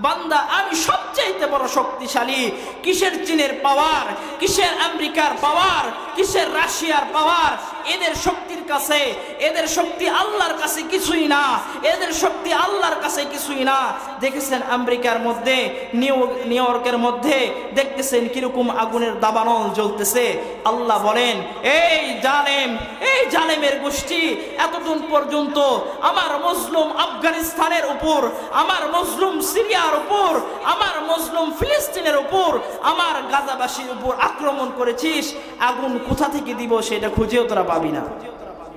বান্দা আমি সবচাইতে বড় শক্তিশালী। কিসের চীনের পাওয়ার, কিসের আমেরিকার পাওয়ার, কিসের রাশিয়ার পাওয়ার? এদের শক্তির কাছে, এদের শক্তি আল্লাহর কাছে কিছুই না, এদের শক্তি আল্লাহর কাছে কিছুই না। দেখেছেন আমেরিকার মধ্যে, নিউ ইয়র্কের মধ্যে দেখতেছেন কিরকম আগুনের দাবানল জ্বলতেছে। আল্লাহ বলেন, এই জালেমের গোষ্ঠী এতদিন পর্যন্ত আমার মজলুম আফগানিস্তানের উপর, আমার মজলুম সিরিয়ার উপর, আমার মজলুম ফিলিস্তিনের উপর, আমার গাজাবাসীর উপর আক্রমণ করেছিস। আগুন কোথা থেকে দিব সেটা খুঁজেও তোরা পাবি না,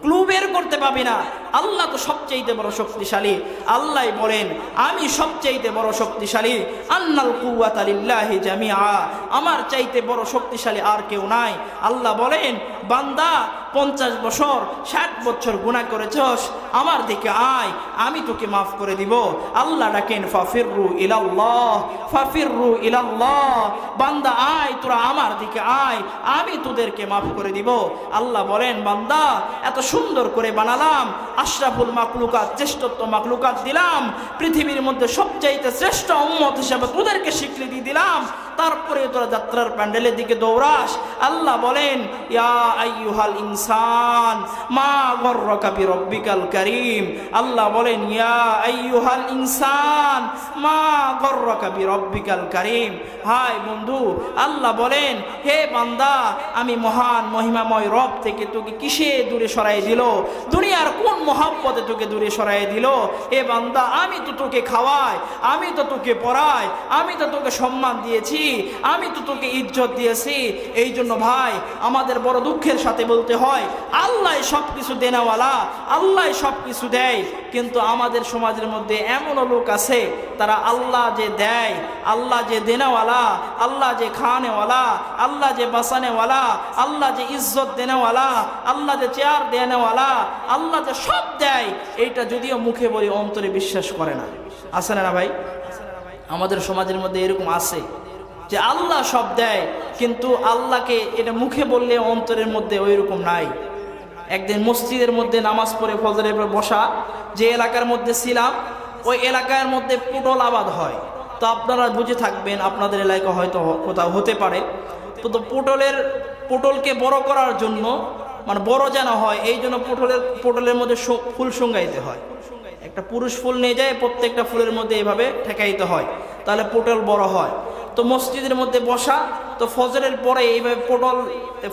ক্লু বের করতে পাবি না। আল্লাহ তো সবচাইতে বড় শক্তিশালী। আল্লাহ বলেন, আমি সবচাইতে বড় শক্তিশালী। আন্নাল কুওয়াতা লিল্লাহি জামিআ, আমার চাইতে বড় শক্তিশালী আর কেউ নাই। আল্লাহ বলেন, বান্দা 50 বছর 60 বছর গুনাহ করেছস, আমার দিকে আয়, আমি তোকে মাফ করে দিব। আল্লাহ ডাকেন, ফাফিরু ইলাল্লাহ, ফাফিরু ইলাল্লাহ। বান্দা আয়, তোরা আমার দিকে আয়, আমি তোদেরকে মাফ করে দিব। আল্লাহ বলেন, বান্দা এত সুন্দর করে বানালাম, আশরাফুল মাখলুকাত, শ্রেষ্ঠত্ব মাখলুকাত দিলাম, পৃথিবীর মধ্যে সবচাইতে শ্রেষ্ঠ উম্মত হিসেবে তোদেরকে স্বীকৃতি দিলাম, তারপরে তোরা যাত্রার প্যান্ডেলের দিকে দৌড়াস। আল্লাহ বলেন, ইয়া আইয়ুহাল ইনসান মা গররাকা বিরব্বিকাল কারীম। আল্লাহ বলেন, ইয়া আইয়ুহাল ইনসান মা গররাকা বিরব্বিকাল কারীম। হাই বন্ধু, আল্লাহ বলেন, হে বান্দা, আমি মহান মহিমাময় রব থেকে তোকে কিসে দূরে সরাই দিল? দুনিয়ার কোন মহাব্বতে তোকে দূরে সরাই দিল? হে বান্দা, আমি তো তোকে খাওয়াই, আমি তো তোকে পড়াই, আমি তো তোকে সম্মান দিয়েছি, আমি তো তোকে ইজ্জত দিয়েছি। এই জন্য ভাই, আমাদের বড় দুঃখের সাথে বলতে হয়, আল্লাহ সবকিছু দেনেওয়ালা, আল্লাহ সবকিছু দেয়। কিন্তু আমাদের সমাজের মধ্যে এমনও লোক আছে, তারা আল্লাহ যে দেয়, আল্লাহ যে দেনেওয়ালা, আল্লাহ যে খাওয়ানেওয়ালা, আল্লাহ যে বাঁচানেওয়ালা, আল্লাহ যে ইজ্জত দেনেওয়ালা, আল্লাহ যে চেয়ার দেনেওয়ালা, আল্লাহ যে সব দেয়, এইটা যদিও মুখে বলি অন্তরে বিশ্বাস করে না। আছে না ভাই? আমাদের সমাজের মধ্যে এরকম আছে যে আল্লাহ সব দেয়, কিন্তু আল্লাহকে এটা মুখে বললে অন্তরের মধ্যে ওই রকম নাই। একদিন মসজিদের মধ্যে নামাজ পড়ে ফজরের পর বসা, যে এলাকার মধ্যে ছিলাম, ওই এলাকার মধ্যে পটল আবাদ হয়। তো আপনারা বুঝে থাকবেন, আপনাদের এলাকা হয়তো কোথাও হতে পারে। তো পটলকে বড় করার জন্য, মানে বড় যেন হয়, এই জন্য পটলের মধ্যে ফুল শুঙ্গাইতে হয়। একটা পুরুষ ফুল নিয়ে যায়, প্রত্যেকটা ফুলের মধ্যে এইভাবে ঠেকাইতে হয়, তাহলে পটল বড় হয়। তো মসজিদের মধ্যে বসা, তো ফজরের পরে এইভাবে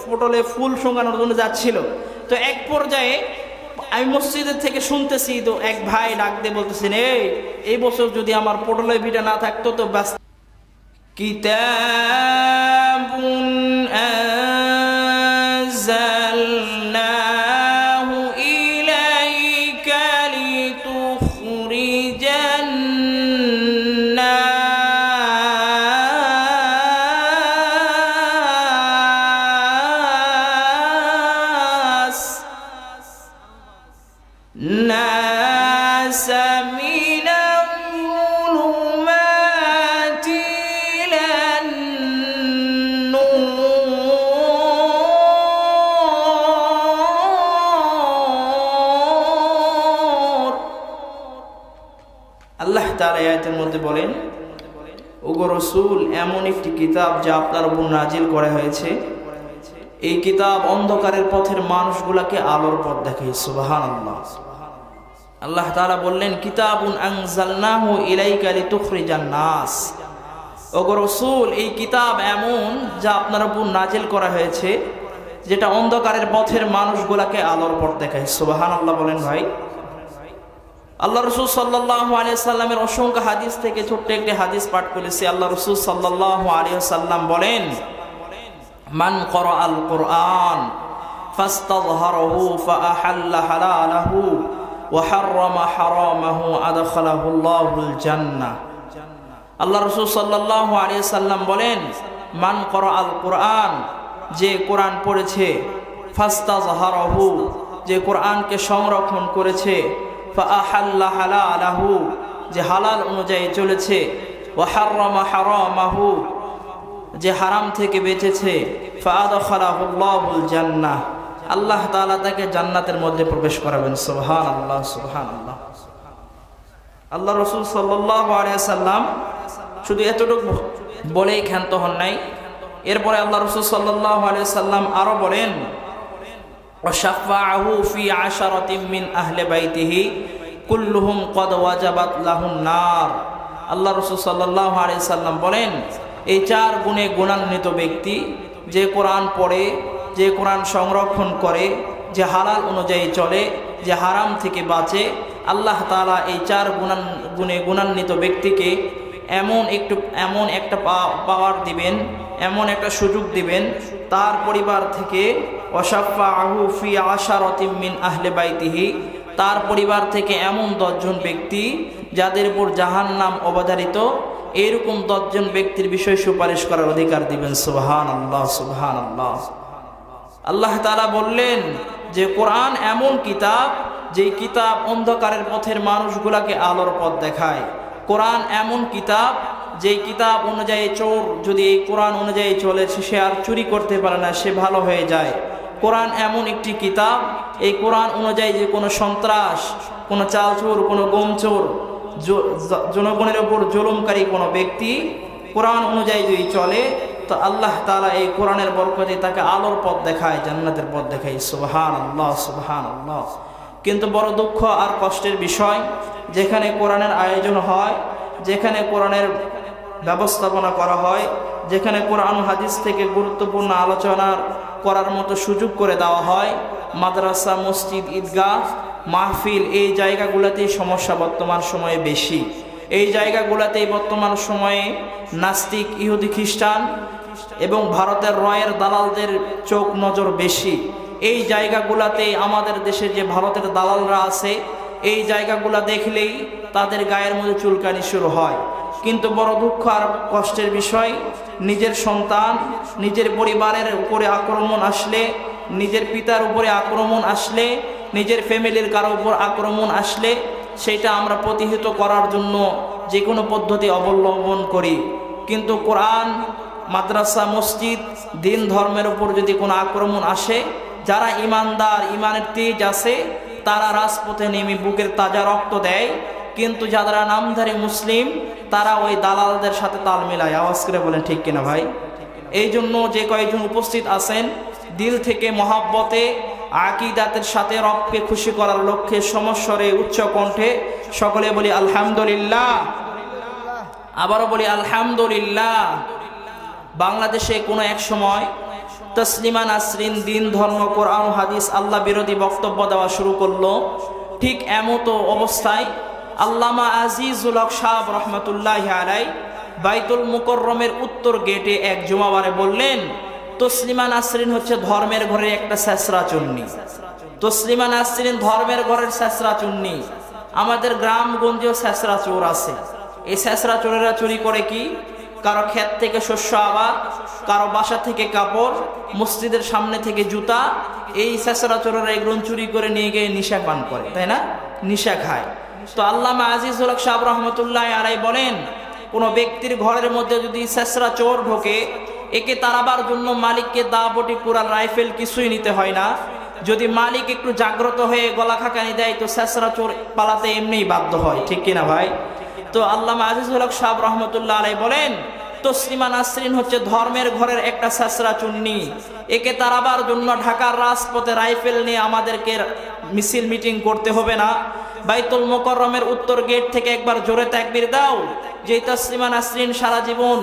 পটলে ফুল শুঙ্গানোর জন্য যাচ্ছিল। তো এক পর্যায়ে আমি মসজিদের থেকে শুনতেছি, তো এক ভাই ডাক দিয়ে বলতেছেন, এই বছর যদি আমার পটলের ভিটা না থাকতো তো ব্যাস। কিতাবুন আনজালনাহু ইলাইকা লিতুখরিজান নাস মিনাল যুলুমাতি ইলান নূর। আল্লাহ তাআলা আয়াতের মধ্যে বলেন, ওগো রাসূল, এমন একটি কিতাব যা আপনার উপর নাজিল করা হয়েছে, এই কিতাব অন্ধকারের পথের মানুষগুলাকে আলোর পথ দেখায়। সুবহানাল্লাহ। আল্লাহ তাআলা বললেন, কিতাবুন আনজালনাহু ইলাইকা লিতুখরিজান নাস। ওগো রাসূল, এই কিতাব এমন যা আপনার উপর নাজিল করা হয়েছে, যেটা অন্ধকারের পথের মানুষগুলাকে আলোর পথ দেখায়। সুবহানাল্লাহ বলেন ভাই। আল্লাহ রাসূল সাল্লাল্লাহু আলাইহি সাল্লামের অসংখ্য হাদিস থেকে ছোট্ট একটি হাদিস পাঠ করেছি। আল্লাহ রাসূল সাল্লাল্লাহু আলাইহি সাল্লাম বলেন, মান ক্বারাআল কুরআন ফাস্তাযহারাহু ফাআহাল্লা হালালাহু ওয়া হাররামা হারামাহু আদখালাহুল্লাহুল জান্নাহ। আল্লাহ রাসূল সাল্লাল্লাহু আলাইহি সাল্লাম বলেন, মান ক্বারাআল কুরআন, যে কোরআন পড়েছে, ফাস্তাযহারাহু, যে কোরআনকে সংরক্ষণ করেছে, ফাআহাল্লা হালালাহু, যে হালাল অনুযায়ী চলেছে, ওয়া হাররামা হারামাহু, যে হারাম থেকে বেঁচেছে, ফাআদখালাহুল্লাহুল জান্নাহ, আল্লাহ তাআলা তাকে জান্নাতের মধ্যে প্রবেশ করাবেন। সুবহানাল্লাহ, সুবহানাল্লাহ। আল্লাহ রাসূল সাল্লাল্লাহু আলাইহি সাল্লাম শুধু এতটুকু বলেই ক্ষান্ত হন নাই। এরপরে আল্লাহ রাসূল সাল্লাল্লাহু আলাইহি সাল্লাম আরো বলেন, ওয়াশাফাআহু ফি আশারাতিন মিন আহলি বাইতিহি কুল্লুহুম ক্বাদ ওয়াজাবাত লাহুন নার। আল্লাহ রাসূল সাল্লাল্লাহু আলাইহি সাল্লাম বলেন, এই 4 গুণে গুণান্বিত ব্যক্তি, যে কোরআন পড়ে, যে কোরআন সংরক্ষণ করে, যে হালাল অনুযায়ী চলে, যে হারাম থেকে বাঁচে, আল্লাহ তাআলা এই 4 গুণে গুণান্বিত ব্যক্তিকে এমন একটা পাওয়ার দিবেন, এমন একটা সুযোগ দিবেন, তার পরিবার থেকে ওয়াশাফাআহু ফি আশারাতিন মিন আহলি বাইতিহি, তার পরিবার থেকে এমন 10 জন ব্যক্তি যাদের উপর জাহান্নাম অবধারিত, এরকম 10 জন ব্যক্তির বিষয়ে সুপারিশ করার অধিকার দিবেন। সুবহানাল্লাহ, সুবহানাল্লাহ। আল্লাহ তাআলা বললেন যে কোরআন এমন কিতাব, যেই কিতাব অন্ধকারের পথের মানুষগুলাকে আলোর পথ দেখায়। কোরআন এমন কিতাব, যেই কিতাব অনুযায়ী চোর যদি এই কোরআন অনুযায়ী চলে, সে আর চুরি করতে পারে না, সে ভালো হয়ে যায়। কোরআন এমন একটি কিতাব, এই কোরআন অনুযায়ী যে কোনো সন্ত্রাস, কোনো চালচোর, কোনো গমচোর, জনগণের ওপর জুলুমকারী কোনো ব্যক্তি কোরআন অনুযায়ী যদি চলে, তো আল্লাহ তাআলা এই কোরআনের বরকতে তাকে আলোর পথ দেখায়, জান্নাতের পথ দেখায়। সুবহানাল্লাহ, সুবহানাল্লাহ। কিন্তু বড় দুঃখ আর কষ্টের বিষয়, যেখানে কোরআনের আয়োজন হয়, যেখানে কোরআনের ব্যবস্থাপনা করা হয়, যেখানে কোরআন হাদিস থেকে গুরুত্বপূর্ণ আলোচনা করার মতো সুযোগ করে দেওয়া হয়, মাদ্রাসা, মসজিদ, ঈদগাহ, মাহফিল, এই জায়গাগুলোতেই সমস্যা বর্তমান সময়ে বেশি। এই জায়গাগুলোতেই বর্তমান সময়ে নাস্তিক, ইহুদি, খ্রিস্টান এবং ভারতের রয়ের দালালদের চোখ নজর বেশি। এই জায়গাগুলোতেই আমাদের দেশে যে ভারতের দালালরা আছে, এই জায়গাগুলো দেখলেই তাদের গায়ের মধ্যে চুলকানি শুরু হয়। কিন্তু বড় দুঃখ আর কষ্টের বিষয়, নিজের সন্তান, নিজের পরিবারের উপরে আক্রমণ আসলে, নিজের পিতার উপরে আক্রমণ আসলে, নিজের ফ্যামিলির কারো উপর আক্রমণ আসলে, সেটা আমরা প্রতিহত করার জন্য যে কোনো পদ্ধতি অবলম্বন করি। কিন্তু কোরআন, মাদ্রাসা, মসজিদ, দিন ধর্মের উপর যদি কোনো আক্রমণ আসে, যারা ইমানদার, ইমানের তেজ আছে, তারা রাজপথে নেমে বুকের তাজা রক্ত দেয়। কিন্তু যারা নামধারী মুসলিম, তারা ওই দালালদের সাথে তাল মেলায়। আওয়াজ করে বলেন ঠিক কিনা ভাই? এই জন্য যে কয়েকজন উপস্থিত আছেন, দিল থেকে মহাব্বতে, আকীদাতের সাথে রবকে খুশি করার লক্ষ্যে সমস্বরে, উচ্চ কণ্ঠে সকলে বলি আলহামদুলিল্লাহ। আবারও বলি আলহামদুলিল্লাহ। বাংলাদেশে কোনো এক সময় তসলিমা নাসরিন দিন, ধর্ম, কোরআন, হাদিস, আল্লাহ বিরোধী বক্তব্য দেওয়া শুরু করলো। ঠিক এমতো অবস্থায় আল্লামা আজিজুল হক সাহেব রহমতুল্লাহি আলাইহি বাইতুল মুকাররমের উত্তর গেটে এক জুমাবারে বললেন, তসলিমা নাসরিন হচ্ছে ধর্মের ঘরের একটা ছেঁচড়া চুন্নি। তসলিমা নাসরিন ধর্মের ঘরের ছেঁচড়া চুন্নি। আমাদের গ্রামগঞ্জেও ছেঁচড়া চোর আছে। এই ছেঁচড়া চোরেরা চুরি করে কি? কারো ক্ষেত থেকে শস্য আবাদ, কারো বাসা থেকে কাপড়, মসজিদের সামনে থেকে জুতা। এই ছেঁচড়া চোরেরা এগুলো চুরি করে নিয়ে গিয়ে নিশা পান করে, তাই না? নিশা খায়। তো আল্লামা আজিজুল হক সাহেব রহমতুল্লাহি আলাইহি বলেন, কোনো ব্যক্তির ঘরের মধ্যে যদি ছেঁচড়া চোর ঢোকে, একে তাড়াবার জন্য মালিককে দাবটি, কুড়াল, রাইফেল কিছুই নিতে হয় না। যদি মালিক একটু জাগ্রত হয়ে গলা খাকানি দেয়, তো ছেঁচড়া চোর পালাতে এমনিই বাধ্য হয়। ঠিক কিনা ভাই? তো আল্লামা আজিজুল হক সাহেব রহমতুল্লাহ আলাইহি বলেন, তসলিমা নাসরিন হচ্ছে ধর্মের ঘরের একটা ছেঁচড়া চুন্নি। একে তাড়াবার জন্য ঢাকার রাজপথে রাইফেল নিয়ে আমাদেরকে মিছিল মিটিং করতে হবে না। বাইতুল মুকাররমের উত্তর গেট থেকে একবার জোরে তাকবীর দাও, যে তসলিমা নাসরিন সারা জীবন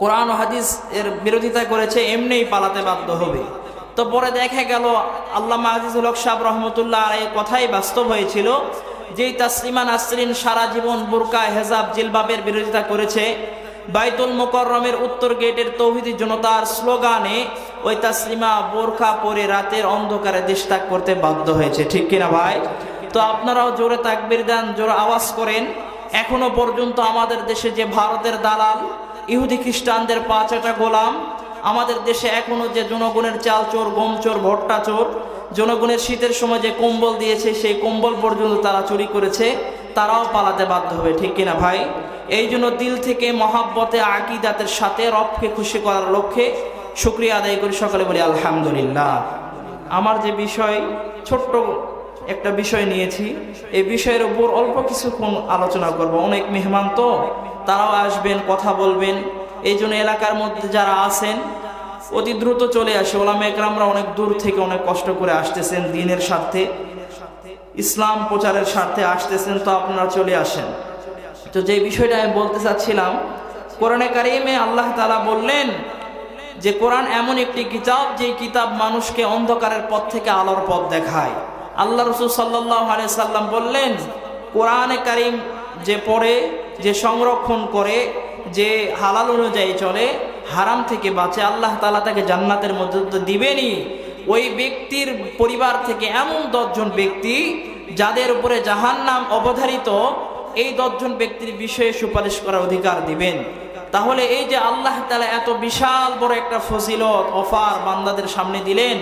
কোরআন ও হাদিস এর বিরোধিতা করেছে, এমনিই পালাতে বাধ্য হবে। তো পরে দেখা গেল আল্লামা আজিজুল হক সাহেব রহমতুল্লাহ আলাইহির কথাই বাস্তব হয়েছিল। যেই তসলিমা নাসরিন সারা জীবন বুরকা, হেজাব, জিলবাবের বিরোধিতা করেছে, বাইতুল মুকাররমের উত্তর গেটের তৌহিদি জনতার স্লোগানে ওই তসলিমা বোরখা পরে রাতের অন্ধকারে দেশ ত্যাগ করতে বাধ্য হয়েছে। ঠিক কিনা ভাই? তো আপনারাও জোরে তাকবীর দেন, জোরে আওয়াজ করেন। এখনো পর্যন্ত আমাদের দেশে যে ভারতের দালাল, ইহুদি খ্রিস্টানদের পাঁচটা গোলাম, আমাদের দেশে এখনো যে জনগণের চাল চোর, গম চোর, ভুট্টা চোর, জনগণের শীতের সময় যে কম্বল দিয়েছে, সেই কম্বল পর্যন্ত তারা চুরি করেছে, তারাও পালাতে বাধ্য হবে। ঠিক কিনা ভাই? এই জন্য দিল থেকে মহাব্বতে, আকীদাতের সাথে রবকে খুশি করার লক্ষ্যে শুকরিয়া আদায় করি। সকলে বলি আলহামদুলিল্লাহ। আমার যে বিষয়, ছোট্ট একটা বিষয় নিয়েছি, এই বিষয়ের উপর অল্প কিছুক্ষণ আলোচনা করব। অনেক মেহমান তো, তারাও আসবেন, কথা বলবেন। এই জন্য এলাকার মধ্যে যারা আছেন অতি দ্রুত চলে আসে। ওলামা একরামরা অনেক দূর থেকে অনেক কষ্ট করে আসতেছেন, দিনের স্বার্থে, ইসলাম প্রচারের স্বার্থে আসতেছেন, তো আপনারা চলে আসেন। তো যে বিষয়টা আমি বলতে চাচ্ছিলাম, কোরআনে কারিমে আল্লাহ তাআলা বললেন যে কোরআন এমন একটি কিতাব, যে কিতাব মানুষকে অন্ধকারের পথ থেকে আলোর পথ দেখায়। আল্লাহ রাসূল সাল্লাল্লাহু আলাইহি সাল্লাম বললেন, কোরআনে কারিম যে পড়ে, যে সংরক্ষণ করে, যে হালাল অনুযায়ী চলে, হারাম থেকে বাঁচে, আল্লাহ তাআলা তাকে জান্নাতের মধ্যে তো দিবেনই। ওই ব্যক্তির পরিবার থেকে এমন 10 জন ব্যক্তি যাদের উপরে জাহান্নাম অবধারিত, এই 10 জন ব্যক্তির বিষয়ে সুপারিশ করার অধিকার দিবেন। তাহলে এই যে আল্লাহ তাআলা এত বিশাল বড় একটা ফজিলত অফার বান্দাদের সামনে দিলেন,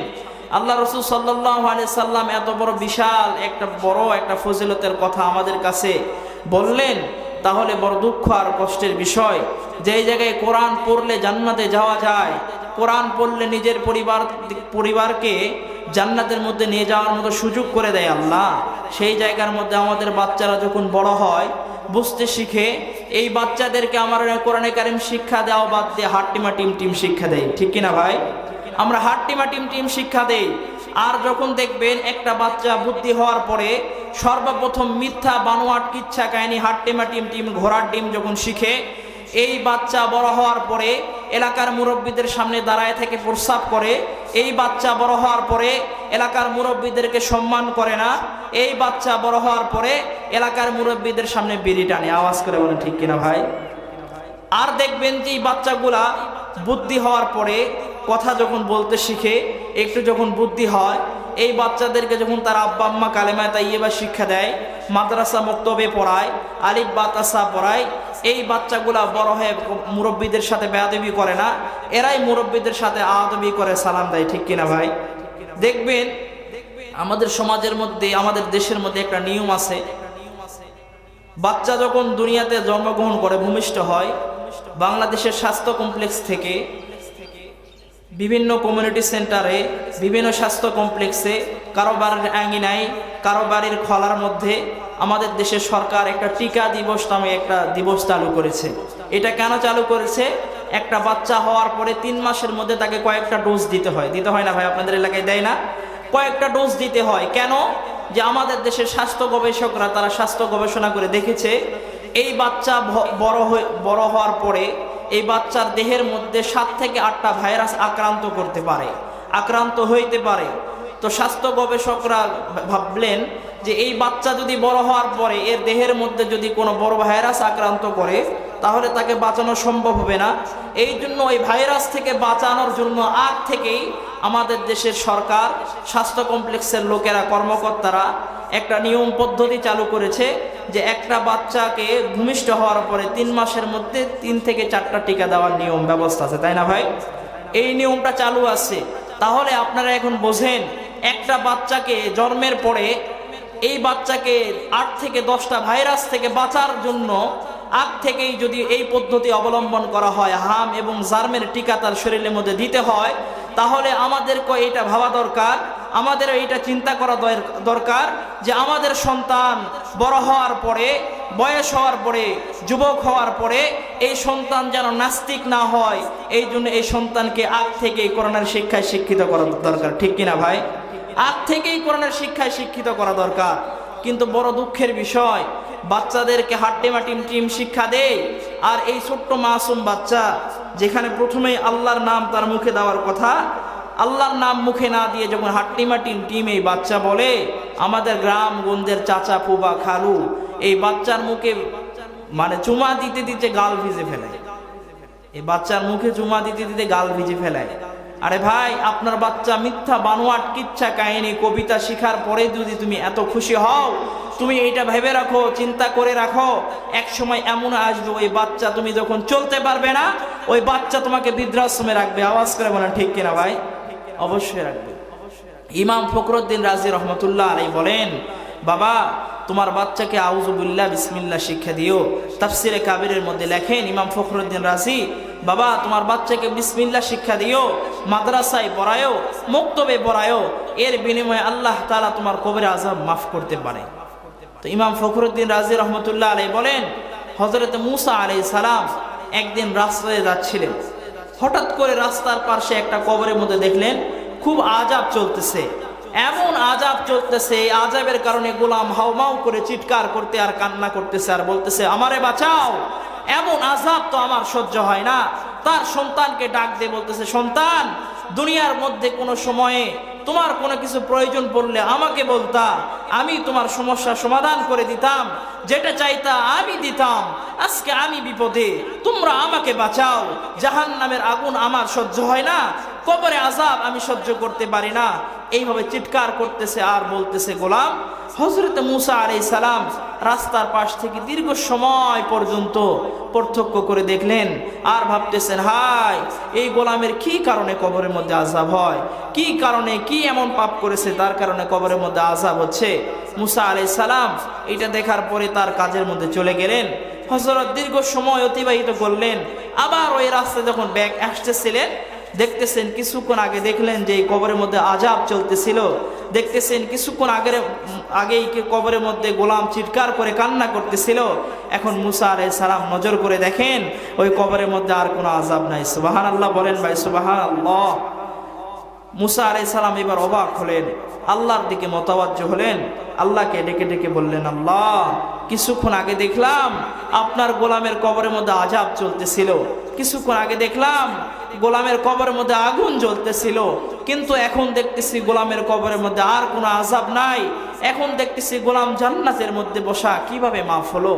আল্লাহ রাসূল সাল্লাল্লাহু আলাইহি সাল্লাম এত বড় বিশাল একটা ফজিলতের কথা আমাদের কাছে বললেন, তাহলে বড় দুঃখ আর কষ্টের বিষয় যে এই জায়গায় কোরআন পড়লে জান্নাতে যাওয়া যায়, কোরআন পড়লে নিজের পরিবারকে জান্নাতের মধ্যে নিয়ে যাওয়ার মতো সুযোগ করে দেয় আল্লাহ। সেই জায়গার মধ্যে আমাদের বাচ্চারা যখন বড় হয়, বুঝতে শিখে, এই বাচ্চাদেরকে আমার কোরআনে কারিম শিক্ষা দেওয়া বাদ দিয়ে হাট্টিমা টিম শিক্ষা দেয়, ঠিক কিনা ভাই? আমরা হাট্টিমা টিম শিক্ষা দেই। আর যখন দেখবেন একটা বাচ্চা বুদ্ধি হওয়ার পরে সর্বপ্রথম মিথ্যা বানোয়াট কিচ্ছা কাহিনী হাট্টিমা টিম ঘোড়ার ডিম যখন শিখে, এই বাচ্চা বড় হওয়ার পরে এলাকার মুরব্বীদের সামনে দাঁড়ায় থেকে প্রস্রাব করে, এই বাচ্চা বড় হওয়ার পরে এলাকার মুরব্বীদেরকে সম্মান করে না, এই বাচ্চা বড় হওয়ার পরে এলাকার মুরব্বীদের সামনে বিড়ি টানে। আওয়াজ করে বলেন ঠিক কিনা ভাই? আর দেখবেন যে এই বাচ্চাগুলা বুদ্ধি হওয়ার পরে কথা যখন বলতে শিখে, একটু যখন বুদ্ধি হয়, এই বাচ্চাদেরকে যখন তার আব্বা আম্মা কালেমা তাইয়্যিবা শিক্ষা দেয়, মাদ্রাসা মক্তবে পড়ায়, আলিফ বা তাসা পড়ায়, এই বাচ্চাগুলা বড় হয়ে মুরব্বীদের সাথে বেয়াদবি করে না, এরাই মুরব্বীদের সাথে আদবি করে, সালাম দেয়, ঠিক কিনা ভাই? দেখবেন আমাদের সমাজের মধ্যে, আমাদের দেশের মধ্যে একটা নিয়ম আছে, বাচ্চা যখন দুনিয়াতে জন্মগ্রহণ করে, ভূমিষ্ঠ হয়, বাংলাদেশের স্বাস্থ্য কমপ্লেক্স থেকে বিভিন্ন কমিউনিটি সেন্টারে, বিভিন্ন স্বাস্থ্য কমপ্লেক্সে, কারো বাড়ির আঙিনায়, কারো বাড়ির খলার মধ্যে আমাদের দেশের সরকার একটা টিকা দিবস নামে একটা দিবস চালু করেছে। এটা কেন চালু করেছে? একটা বাচ্চা হওয়ার পরে 3 মাসের মধ্যে তাকে কয়েকটা ডোজ দিতে হয় না ভাই? আপনাদের এলাকায় দেয় না? কয়েকটা ডোজ দিতে হয়। কেন? যে আমাদের দেশের স্বাস্থ্য গবেষকরা, তারা স্বাস্থ্য গবেষণা করে দেখেছে, এই বাচ্চা বড় হওয়ার পরে এই বাচ্চার দেহের মধ্যে 7 থেকে 8টা ভাইরাস আক্রান্ত হইতে পারে। তো স্বাস্থ্য গবেষকরা ভাবলেন যে এই বাচ্চা যদি বড় হওয়ার পরে এর দেহের মধ্যে যদি কোনো বড় ভাইরাস আক্রান্ত করে, তাহলে তাকে বাঁচানো সম্ভব হবে না। এই জন্য ওই ভাইরাস থেকে বাঁচানোর জন্য আগ থেকেই আমাদের দেশের সরকার, স্বাস্থ্য কমপ্লেক্সের লোকেরা, কর্মকর্তারা একটা নিয়ম পদ্ধতি চালু করেছে যে একটা বাচ্চাকে ভূমিষ্ঠ হওয়ার পরে 3 মাসের মধ্যে 3 থেকে 4টা টিকা দেওয়ার নিয়ম ব্যবস্থা আছে, তাই না ভাই? এই নিয়মটা চালু আছে। তাহলে আপনারা এখন বোঝেন, একটা বাচ্চাকে জন্মের পরে এই বাচ্চাকে 8 থেকে 10টা ভাইরাস থেকে বাঁচার জন্য আগ থেকেই যদি এই পদ্ধতি অবলম্বন করা হয়, হাম এবং জার্মের টিকা তার শরীরের মধ্যে দিতে হয়, তাহলে আমাদেরকে এটা ভাবা দরকার, আমাদের এইটা চিন্তা করা দরকার যে আমাদের সন্তান বড় হওয়ার পরে, বয়স হওয়ার পরে, যুবক হওয়ার পরে এই সন্তান যেন নাস্তিক না হয়। এই জন্য এই সন্তানকে আগ থেকেই কোরআনের শিক্ষায় শিক্ষিত করা দরকার, ঠিক কিনা ভাই? আগ থেকেই কোরআনের শিক্ষায় শিক্ষিত করা দরকার। কিন্তু বড় দুঃখের বিষয়, বাচ্চাদেরকে হাট্টিমা টিম শিক্ষা দেয়, আর এই ছোট্ট মাসুম বাচ্চা, যেখানে প্রথমেই আল্লাহর নাম তার মুখে দেওয়ার কথা, আল্লাহর নাম মুখে না দিয়ে যখন হাট্টিমা টিম এই বাচ্চা বলে, আমাদের গ্রামগঞ্জের চাচা, ফুবা, খালু এই বাচ্চার মুখে মানে চুমা দিতে দিতে গাল ভিজে ফেলায়, এই বাচ্চার মুখে চুমা দিতে দিতে গাল ভিজে ফেলায়। আরে ভাই, আপনার বাচ্চা মিথ্যা বানোয়াট কিচ্ছা কাহিনী কবিতা শিখার পরে যদি তুমি এত খুশি হও, তুমি এইটা ভেবে রাখো, চিন্তা করে রাখো, এক সময় এমন আসবে ওই বাচ্চা, তুমি যখন চলতে পারবে না, ওই বাচ্চা তোমাকে বৃদ্ধাশ্রমে রাখবে। আওয়াজ করে বলেন ঠিক কিনা ভাই? অবশ্যই রাখবে। ইমাম ফখরুদ্দিন রাজি রহমতুল্লাহ আলাইহি বলেন, বাবা তোমার বাচ্চাকে আউযুবিল্লাহ বিসমিল্লাহ শিক্ষা দিও। তাফসিরে কাবিরের মধ্যে লেখেন ইমাম ফখরুদ্দিন রাজি, বাবা তোমার বাচ্চাকে বিসমিল্লাহ শিক্ষা দিও, মাদ্রাসায় পড়ায়ও, মক্তবে পড়ায়ও, এর বিনিময়ে আল্লাহ তাআলা তোমার কবরের আযাব মাফ করতে পারে। তো ইমাম ফখরুদ্দিন রাজি রহমতুল্লাহ আলাইহি বলেন, হযরত মূসা আলাইহিস সালাম একদিন রাস্তায় যাচ্ছিলেন। হঠাৎ করে রাস্তার পাশে একটা কবরের মধ্যে দেখলেন খুব আযাব চলতেছে, এমন আযাব চলতেছে, এই আযাবের কারণে গোলাম হাউমাউ করে চিৎকার করতে আর কান্না করতেছে আর বলতেছে আমারে বাঁচাও, এমন আযাব তো আমার সহ্য হয় না। তার সন্তানকে ডাক দিয়ে বলতেছে, সন্তান, দুনিয়ার মধ্যে কোনো সময়ে তোমার কোনো কিছু প্রয়োজন পড়লে আমাকে বলতা, আমি তোমার সমস্যার সমাধান করে দিতাম, যেটা চাইতা আমি দিতাম। আজকে আমি বিপদে, তোমরা আমাকে বাঁচাও, জাহান্নামের আগুন আমার সহ্য হয় না, কবরে আযাব আমি সহ্য করতে পারি না। এইভাবে চিৎকার করতেছে আর বলতেছে। গোলাম হযরত মূসা আলাইহিস সালাম রাস্তার পাশ থেকে দীর্ঘ সময় পর্যন্ত পার্থক্য করে দেখলেন আর ভাবতেছেন, হায়, এই গোলামের কি কারণে কবরের মধ্যে আযাব হয়, কি কারণে, কি এমন পাপ করেছে তার কারণে কবরের মধ্যে আযাব হচ্ছে। মূসা আলাইহিস সালাম এটা দেখার পরে তার কাজের মধ্যে চলে গেলেন। হযরত দীর্ঘ সময় অতিবাহিত করলেন। আবার ওই রাস্তায় যখন ব্যাগ আসতেছিলেন, দেখতেছেন কিছুক্ষণ আগে দেখলেন যে এই কবরের মধ্যে আযাব চলতেছিল, দেখতেছেন কিছুক্ষণ আগেই কবরের মধ্যে গোলাম চিৎকার করে কান্না করতেছিল। এখন মূসা আলাইহিস সালাম নজর করে দেখেন ওই কবরের মধ্যে আর কোনো আযাব নাই। সুবহানাল্লাহ বলেন ভাই, সুবহানাল্লাহ। মূসা আলাইহিস সালাম এবার অবাক হলেন, আল্লাহর দিকে মোতাওয়াজ্জহ হলেন, আল্লাহকে ডেকে ডেকে বললেন, আল্লাহ, কিছুক্ষণ আগে দেখলাম আপনার গোলামের কবরের মধ্যে আযাব চলতেছিল, কিছুক্ষণ আগে দেখলাম গোলামের কবরের মধ্যে আগুন জ্বলতেছিল, কিন্তু এখন দেখতেছি গোলামের কবরের মধ্যে আর কোনো আযাব নাই, এখন দেখতেছি গোলাম জান্নাতের মধ্যে বসা, কিভাবে মাফ হলো?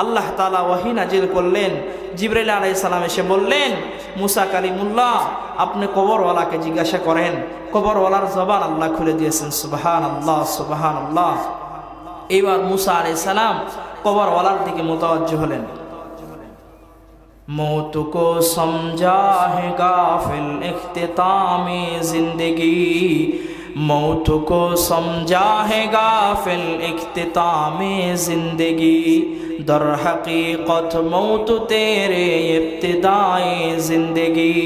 আল্লাহ তাআলা ওহী নাজিল করলেন। জিবরাইল আলাইহিস সালাম এসে বললেন, মূসা কালিমুল্লাহ, আপনি কবরওয়ালাকে জিজ্ঞাসা করেন। কবরওয়ালার জবান আল্লাহ খুলে দিয়েছেন। সুবহানাল্লাহ, সুবহানাল্লাহ। এবার মূসা আলাইহিস সালাম কবরওয়ালার দিকে মুতাওয়াজ্জিহ হলেন। मौत को समझा है गाफिल इख्तितामे जिंदगी, मौत को समझा है गाफिल इख्तितामे जिंदगी, दर हकीकत मौत तेरे इब्तिदाए जिंदगी,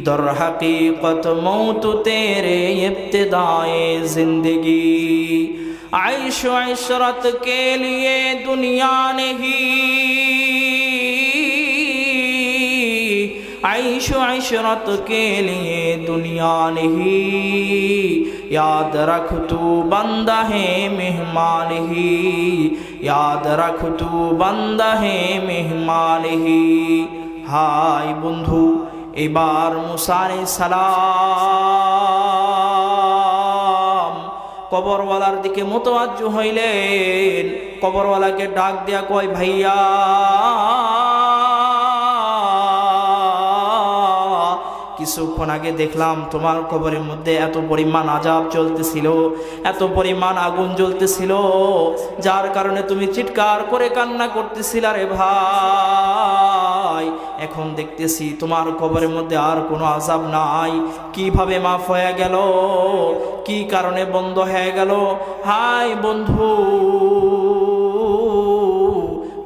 दर हकीकत मौत तेरे इब्तिदाए जिंदगी, आइश इशरत के लिए दुनिया नहीं, आइश इशरत के लिए दुनिया नहीं, याद रख तू बंदा है मेहमान ही, याद रख तू बंदा है मेहमान ही। हाय बंधु, एबार मूसा आलैहिस सालाम কবরওয়ালার দিকে মুতাওয়াজ্জিহ হইলেন। কবরওয়ালাকে ডাক দিয়া কয়, ভাইয়া, কিছুক্ষণ আগে দেখলাম তোমার কবরের মধ্যে এত পরিমাণ আযাব চলতেছিল, এত পরিমাণ আগুন জ্বলতেছিল, যার কারণে তুমি চিৎকার করে কান্না করতেছিলা রে ভাই। এখন দেখতেছি তোমার কবরের মধ্যে আর কোনো আযাব নাই, কিভাবে মাফ হয়ে গেল, কি কারণে বন্ধ হয়ে গেল? হাই বন্ধু,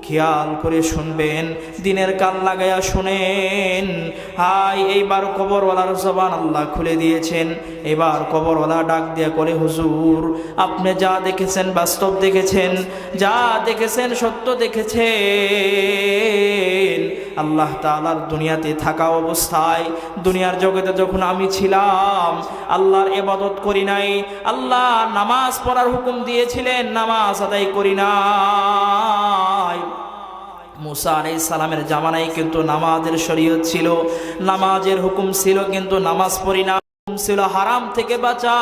খেয়াল করে শুনবেন, দিনের কান লাগাইয়া শুনেন। হাই, এইবার কবরওয়ালার জবান আল্লাহ খুলে দিয়েছেন। এবার কবরওয়ালা ডাক দিয়া করে, হুজুর, আপনি যা দেখেছেন বাস্তব দেখেছেন, যা দেখেছেন সত্য দেখেছেন। আল্লাহ তাআলার দুনিয়াতে থাকা অবস্থায়, দুনিয়ার জগতে যখন আমি ছিলাম, আল্লাহর ইবাদত করি নাই, আল্লাহ নামাজ পড়ার হুকুম দিয়েছিলেন, নামাজ আদায় করি নাই। মূসা আলাইহিস সালামের জামানায় কিন্তু নামাজের শরীয়ত ছিল, নামাজের হুকুম ছিল, কিন্তু নামাজ পড়ি না। হুকুম ছিল হারাম থেকে বাঁচার,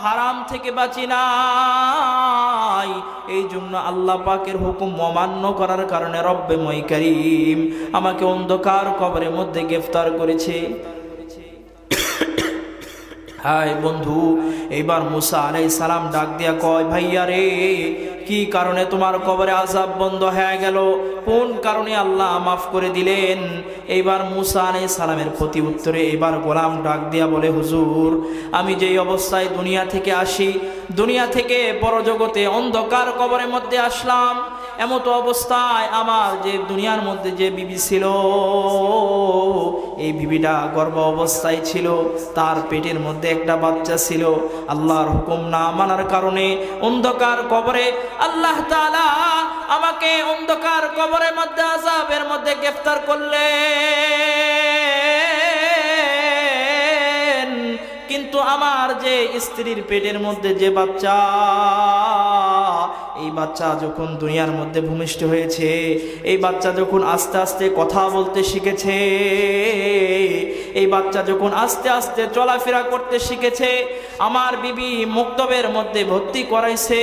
হারাম থেকে বাঁচি নাই। এই জন্য আল্লাহ পাকের হুকুম অমান্য করার কারণে রব্বে মই কারীম আমাকে অন্ধকার কবরের মধ্যে গ্রেফতার করেছে। হায় বন্ধু, এইবার মূসা আলাইহিস সালাম ডাক দিয়া কয়, ভাইয়া রে, কি কারণে তোমার কবরে আযাব বন্ধ হয়ে গেল, কোন কারণে আল্লাহ মাফ করে দিলেন? এইবার মূসা আলাইহিস সালামের প্রতি উত্তরে এবার গোলাম ডাক দিয়া বলে, হুজুর, আমি যেই অবস্থায় দুনিয়া থেকে আসি, দুনিয়া থেকে পরজগতে অন্ধকার কবরের মধ্যে আসলাম, এমত অবস্থায় আমার যে দুনিয়ার মধ্যে যে বিবি ছিল, এই বিবিটা গর্ভ অবস্থায় ছিল, তার পেটের মধ্যে একটা বাচ্চা ছিল। আল্লাহর হুকুম না মানার কারণে অন্ধকার কবরে আল্লাহ তাআলা আমাকে অন্ধকার কবরের মধ্যে আযাবের মধ্যে গ্রেফতার করলেন, কিন্তু আমার যে স্ত্রীর পেটের মধ্যে যে বাচ্চা, এই বাচ্চা যখন দুনিয়ার মধ্যে ভূমিষ্ঠ হয়েছে, এই বাচ্চা যখন আস্তে আস্তে কথা বলতে শিখেছে, এই বাচ্চা যখন আস্তে আস্তে চলাফেরা করতে শিখেছে, আমার বিবি মুক্তবের মধ্যে ভর্তি করাইছে।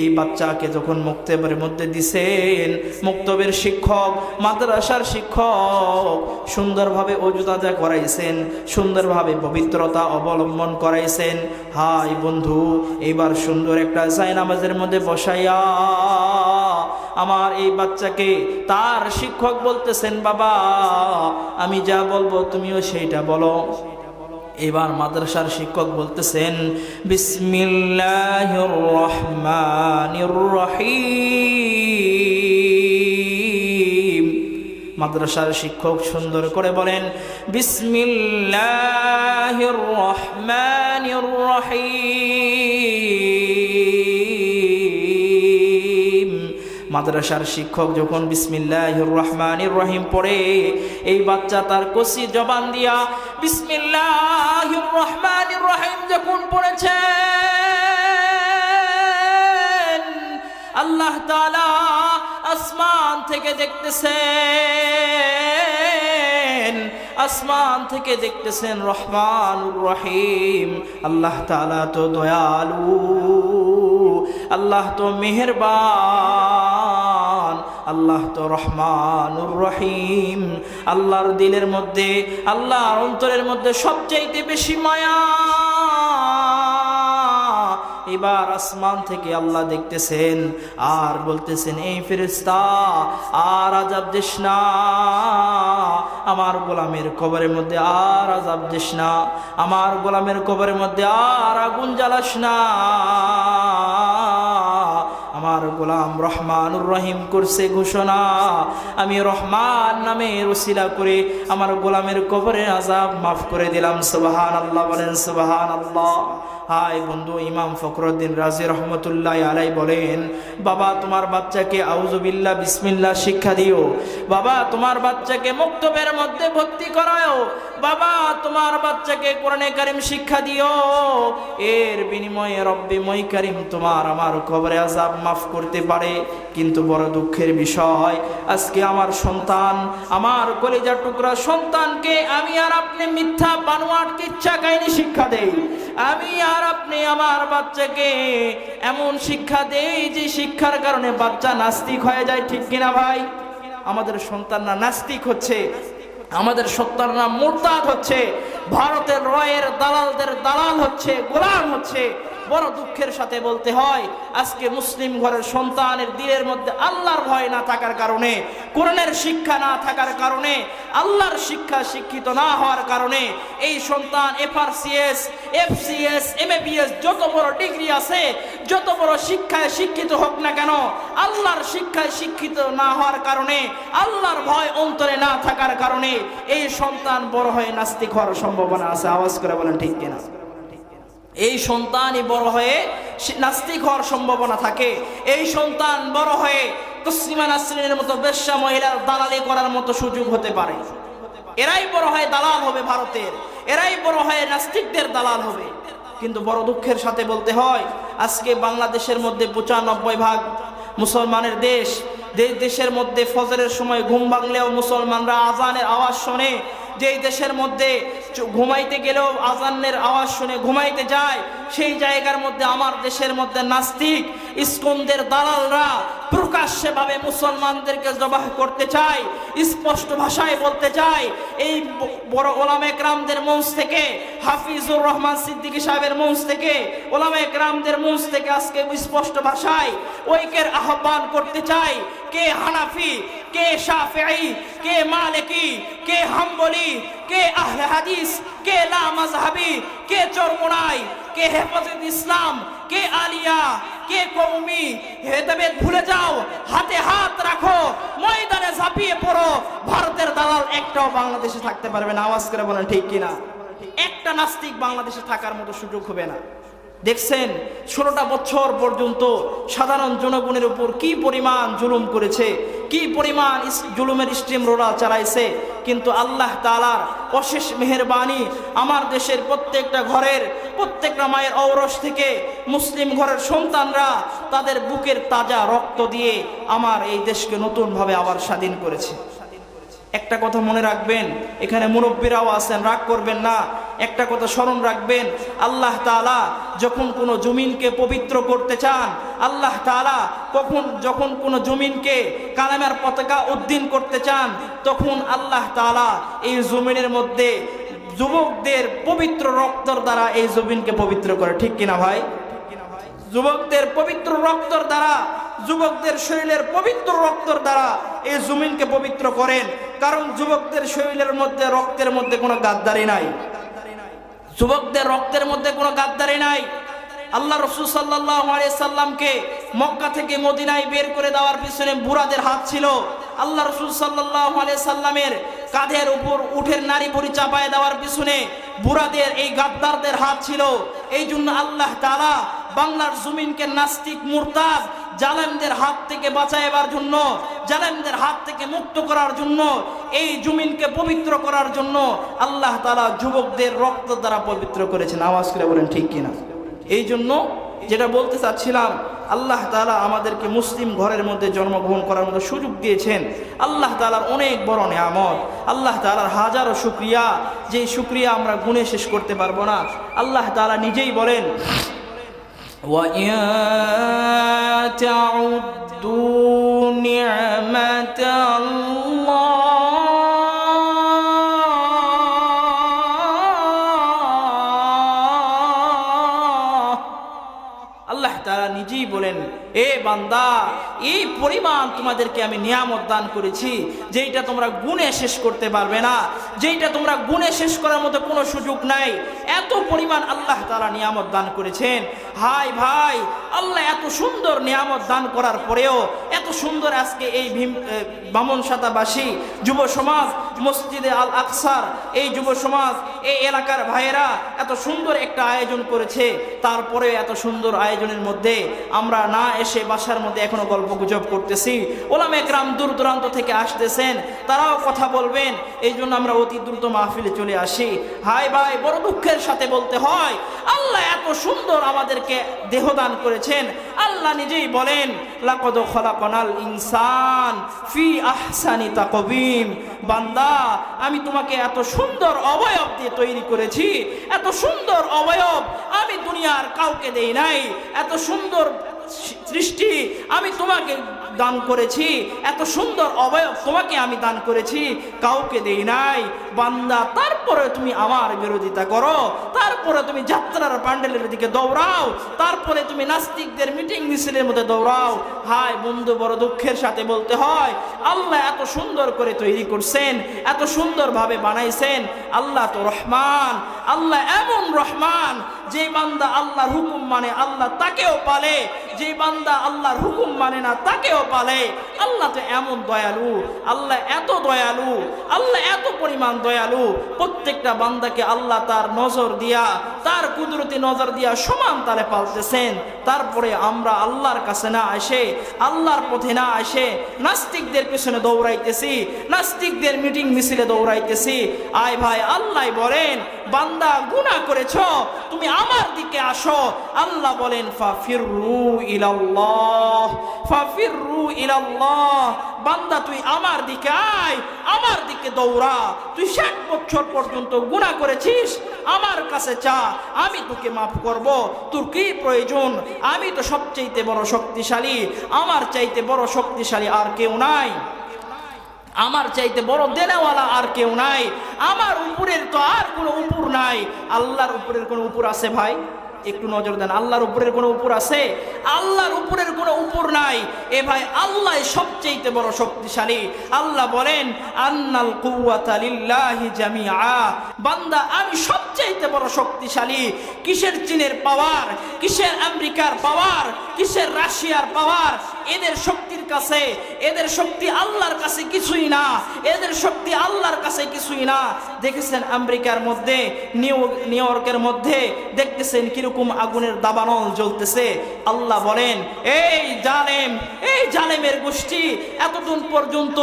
এই বাচ্চাকে যখন মুক্তবের মধ্যে দিছেন, মুক্তবের শিক্ষক, মাদ্রাসার শিক্ষক সুন্দরভাবে ওযু তাজা করাইছেন, সুন্দরভাবে পবিত্রতা অবলম্বন করাইছেন। হাই বন্ধু, এবার সুন্দর একটা জায়নামাজের মধ্যে বসাইয়া আমার এই বাচ্চাকে তার শিক্ষক বলতেছেন, বাবা আমি যা বলবো তুমিও সেইটা বলো। এবার মাদ্রাসার শিক্ষক বলতেছেন, বিসমিল্লাহির রহমানির রহিম। মাদ্রাসার শিক্ষক সুন্দর করে বলেন, বিসমিল্লাহির রহমানির রহিম। মাদ্রাসার শিক্ষক যখন বিসমিল্লাহির রহমানির রহিম পড়ে, এই বাচ্চা তার কসি জবান দিয়া বিসমিল্লাহির রহমানির রহিম যখন পড়েছেন, আল্লাহ তাআলা আসমান থেকে দেখতেছেন, আসমান থেকে দেখতেছেন রহমানুর রহিম। আল্লাহ তাআলা তো দয়ালু, আল্লাহ তো মেহেরবান, আল্লাহ তো রহমানুর রহিম। আল্লাহর দিলের মধ্যে, আল্লাহর অন্তরের মধ্যে সবচাইতে বেশি মায়া। এবার আসমান থেকে আল্লাহ দেখতেছেন আর বলতেছেন, এই ফেরেশতা আর আযাব দিস না, আমার গোলামের কবরের মধ্যে আর আযাব দিস না, আমার গোলামের কবরের মধ্যে আর আগুন জ্বালাস না। আমার গোলাম রহমানুর রহিম করছে ঘোষণা, আমি রহমান নামের ওসিলা করে আমার গোলামের কবরের আযাব মাফ করে দিলাম। সুবহানাল্লাহ, বলেন সুবহানাল্লাহ। হাই বন্ধু, ইমাম ফখরুদ্দিন রাজি রহমতুল্লাহ আলাই বলেন, বাবা তোমার বাচ্চাকে আউযুবিল্লাহ বিসমিল্লাহ শিক্ষা দিও, বাবা তোমার বাচ্চাকে মুক্তবের মধ্যে ভর্তি করাও, বাবা তোমার বাচ্চাকে কোরআনে কারীম শিক্ষা দিও। এর বিনিময়ে রব্বে মই কারীম তোমার আমার কবরে আযাব মাফ করতে পারে। কিন্তু বড় দুঃখের বিষয়, আজকে আমার সন্তান, আমার কলিজার টুকরা সন্তানকে আমি আর আপনি মিথ্যা বানোয়াট কিচ্ছা কাহিনী শিক্ষা দেই। আমি আর আপনি আমার বাচ্চাকে এমন শিক্ষা দেই যে শিক্ষার কারণে বাচ্চা নাস্তিক হয়ে যায়। ঠিক কিনা ভাই? আমাদের সন্তানরা নাস্তিক হচ্ছে, আমাদের সন্তানরা মুরতাদ হচ্ছে, ভারতের রয়ের দালালদের দালাল হচ্ছে, গোলাম হচ্ছে। বড় দুঃখের সাথে বলতে হয়, আজকে মুসলিম ঘরের সন্তানের দিলের মধ্যে আল্লাহর ভয় না থাকার কারণে, কোরআনের শিক্ষা না থাকার কারণে, আল্লাহর শিক্ষা শিক্ষিত না হওয়ার কারণে এই সন্তান এফআরসিএস, এফসিএস, এমএবিএস যত বড় ডিগ্রি আছে, যত বড় শিক্ষায় শিক্ষিত হোক না কেন, আল্লাহর শিক্ষায় শিক্ষিত না হওয়ার কারণে, আল্লাহর ভয় অন্তরে না থাকার কারণে এই সন্তান বড় হয়ে নাস্তিক হওয়ার সম্ভাবনা আছে। আওয়াজ করে বলেন ঠিক কিনা? এই সন্তানই বড় হয়ে নাস্তিক হওয়ার সম্ভাবনা থাকে। এই সন্তান বড় হয়ে তসলিমা নাসরিনের মতো বেশ্যা মহিলার দালালি করার মতো সুযোগ হতে পারে। এরাই বড় হয়ে দালাল হবে ভারতের, এরাই বড় হয়ে নাস্তিকদের দালাল হবে। কিন্তু বড় দুঃখের সাথে বলতে হয়, আজকে বাংলাদেশের মধ্যে 95% মুসলমানের দেশ, দেশের মধ্যে ফজরের সময় ঘুম ভাঙলেও মুসলমানরা আজানের আওয়াজ শোনে, যেই দেশের মধ্যে ঘুমাইতে গেলেও আজানের আওয়াজ শুনে ঘুমাইতে যায়, সেই জায়গার মধ্যে আমার দেশের মধ্যে নাস্তিক ইস্কনদের দালালরা প্রকাশ্যে ভাবে মুসলমানদেরকে জবাহ করতে চায়, স্পষ্ট ভাষায় বলতে চায়। এই বড় ওলামা একরামদের মঞ্চ থেকে, হাফিজুর রহমান সিদ্দিকী সাহেবের মঞ্চ থেকে, ওলামা একরামদের মঞ্চ থেকে আজকে স্পষ্ট ভাষায় ঐক্যের আহ্বান করতে চায়। কে হানাফি, কে শাফিঈ, কে মালিকি, কে হাম্বলি, কে আহলে হাদিস, কে লা মাযহাবি, কে চরমোনাই, কে হেফাজত ইসলাম, কে আলিয়া, কে কওমি, হেদায়েত ভুলে যাও, হাতে হাত রাখো, ময়দানে ঝাঁপিয়ে পড়ো। ভারতের দালাল একটাও বাংলাদেশে থাকতে পারবে না। আওয়াজ করে বলেন ঠিক কিনা? একটা নাস্তিক বাংলাদেশে থাকার মতো সুযোগ হবে না। দেখছেন 16টা বছর পর্যন্ত সাধারণ জনগণের উপর কি পরিমাণ জুলুম করেছে, কি পরিমাণ জুলুমের স্টিম রোলার চালাইছে। কিন্তু আল্লাহ তাআলার অশেষ মেহেরবানি, আমার দেশের প্রত্যেকটা ঘরের, প্রত্যেকটা মায়ের ঔরস থেকে মুসলিম ঘরের সন্তানরা তাদের বুকের তাজা রক্ত দিয়ে আমার এই দেশকে নতুনভাবে আবার স্বাধীন করেছে। একটা কথা মনে রাখবেন, এখানে মুরব্বীরাও আছেন, রাগ করবেন না। একটা কথা স্মরণ রাখবেন, আল্লাহ তাআলা যখন কোনো জমিনকে পবিত্র করতে চান, আল্লাহ তাআলা যখন কোনো জমিনকে কালেমার পতাকা উদ্দিন করতে চান, তখন আল্লাহ তাআলা এই জমিনের মধ্যে যুবকদের পবিত্র রক্তর দ্বারা এই জমিনকে পবিত্র করে। ঠিক কিনা ভাই? যুবকদের পবিত্র রক্তর দ্বারা, যুবকদের শরীরের পবিত্র রক্তর দ্বারা এই জমিনকে পবিত্র করেন। কারণ যুবকদের শরীরের মধ্যে, রক্তের মধ্যে কোনো গাদ্দারি নাই, যুবকদের রক্তের মধ্যে কোনো গাদ্দারি নাই। আল্লাহ রাসূল সাল্লাল্লাহু আলাইহি সাল্লামকে মক্কা থেকে মদিনায় বের করে দেওয়ার পিছনে বুড়াদের হাত ছিল। আল্লাহ রাসূল সাল্লাল্লাহু আলাইহি সাল্লামের কাঁধের উপর উটের নারী বুড়ি চাপায় দেওয়ার পিছনে বুড়াদের, এই গাদ্দারদের হাত ছিল। এই জন্য আল্লাহ তাআলা বাংলার জমিনকে নাস্তিক, মুরতাদ, জালেমদের হাত থেকে বাঁচাইবার জন্য, জালেমদের হাত থেকে মুক্ত করার জন্য, এই জমিনকে পবিত্র করার জন্য আল্লাহ তাআলা যুবকদের রক্ত দ্বারা পবিত্র করেছেন। আওয়াজ করে বলেন ঠিক কিনা? এই জন্য যেটা বলতে চাচ্ছিলাম, আল্লাহ তাআলা আমাদেরকে মুসলিম ঘরের মধ্যে জন্মগ্রহণ করার মতো সুযোগ দিয়েছেন। আল্লাহ তাআলার অনেক বড় নিয়ামত, আল্লাহ তাআলার হাজারো শুকরিয়া, যেই শুকরিয়া আমরা গুণে শেষ করতে পারবো না। আল্লাহ তাআলা নিজেই বলেন, وَإِن تَعُدُّوا نِعْمَةَ اللَّهِ আল্লাহ তাআলা নিজেই বলেন, এ বান্দা, এই পরিমাণ তোমাদেরকে আমি নিয়ামত দান করেছি যেইটা তোমরা গুণে শেষ করতে পারবে না, যেইটা তোমরা গুণে শেষ করার মতো কোনো সুযোগ নাই। এত পরিমাণ আল্লাহ তাআলা নিয়ামত দান করেছেন। হাই ভাই, আল্লাহ এত সুন্দর নিয়ামত দান করার পরেও, এত সুন্দর আজকে এই বামনসাতাবাসী যুব সমাজ, মসজিদে আল আকসার এই যুব সমাজ, এই এলাকার ভাইয়েরা এত সুন্দর একটা আয়োজন করেছে। তারপরে এত সুন্দর আয়োজনের মধ্যে আমরা না এসে বাসার মধ্যে এখনো গল্প গুজব করতেছি। ওলামা একরাম দূর দূরান্ত থেকে আসতেছেন, তারাও কথা বলবেন, এই জন্য আমরা অতি দ্রুত মাহফিলে চলে আসি। হাই ভাই, বড় দুঃখের সাথে বলতে হয়, আল্লাহ এত সুন্দর আমাদেরকে দেহ দান করেছেন। আল্লাহ নিজেই বলেন, লাকাদ খালাকনাল ইনসান ফি আহসানি তাকওয়িম, বান্দা আমি তোমাকে এত সুন্দর অবয়ব দিয়ে তৈরি করেছি, এত সুন্দর অবয়ব আমি দুনিয়ার কাউকে দেই নাই, এত সুন্দর সৃষ্টি আমি তোমাকে দান করেছি, এত সুন্দর অবয়ব তোমাকে আমি দান করেছি, কাউকে দেই নাই। বান্দা, তারপরে তুমি আমার বিরোধিতা করো, তারপরে তুমি যাত্রার প্যান্ডেলের দিকে দৌড়াও, তারপরে তুমি নাস্তিকদের মিটিং মিছিলের মধ্যে দৌড়াও। হাই বন্ধু, বড় দুঃখের সাথে বলতে হয়, আল্লাহ এত সুন্দর করে তৈরি করছেন, এত সুন্দরভাবে বানাইছেন। আল্লাহ তো রহমান, আল্লাহ এমন রহমান, যে বান্দা আল্লাহর হুকুম মানে আল্লাহ তাকেও পালে, যে বান্দা আল্লাহর হুকুম মানে না তাকেও পালে। আল্লাহ তো এমন দয়ালু, আল্লাহ এত দয়ালু, আল্লাহ এত পরিমাণ দয়ালু। প্রত্যেকটা বান্দাকে আল্লাহ তার নজর দিয়া, তার কুদরতি নজর দিয়া সমান তালে পালতেছেন। তারপরে আমরা আল্লাহর কাছে না আসে, আল্লাহর পথে না আসে নাস্তিকদের পিছনে দৌড়াইতেছি, নাস্তিকদের মিটিং মিছিলে দৌড়াইতেছি। আয় ভাই, আল্লাহ বলেন, বান্দা গুনাহ করেছো, তুমি আমার দিকে আসো। আল্লাহ বলেন, ফাফিরু ইলাল্লাহ, ফাফিরু ইলাল্লাহ, বান্দা তুই আমার দিকে আয়, আমার দিকে দৌড়া। তুই 60 বছর পর্যন্ত গুনাহ করেছিস, আমার কাছে চা, আমি তোকে মাফ করব। তোর কি প্রয়োজন? আমি তো সবচাইতে বড় শক্তিশালী, আমার চাইতে বড় শক্তিশালী আর কেউ নাই, আমার চাইতে বড় দেনেওয়ালা আর কেউ নাই, আমার উপরের তো আর কোনো উপর নাই। আল্লাহর উপরের কোনো উপর আছে ভাই? একটু নজর দেন, আল্লাহর উপরের কোনো উপর আছে? আল্লাহর উপরের কোনো উপর নাই। এ ভাই, আল্লাহ সবচেয়ে বড় শক্তিশালী। আল্লাহ বলেন, আন্নাল কুওয়াতা লিল্লাহি জামিআ, বান্দা আমি সবচেয়ে বড় শক্তিশালী। কিসের চীনের পাওয়ার, কিসের আমেরিকার পাওয়ার, কিসের রাশিয়ার পাওয়ার? এদের শক্তির কাছে, এদের শক্তি আল্লাহর কাছে কিছুই না, এদের শক্তি আল্লাহর কাছে কিছুই না। দেখেছেন আমেরিকার মধ্যে, নিউ ইয়র্কের মধ্যে দেখতেছেন কিরকম আগুনের দাবানল জ্বলতেছে। আল্লাহ বলেন, এই জালেমের গোষ্ঠী এতদিন পর্যন্ত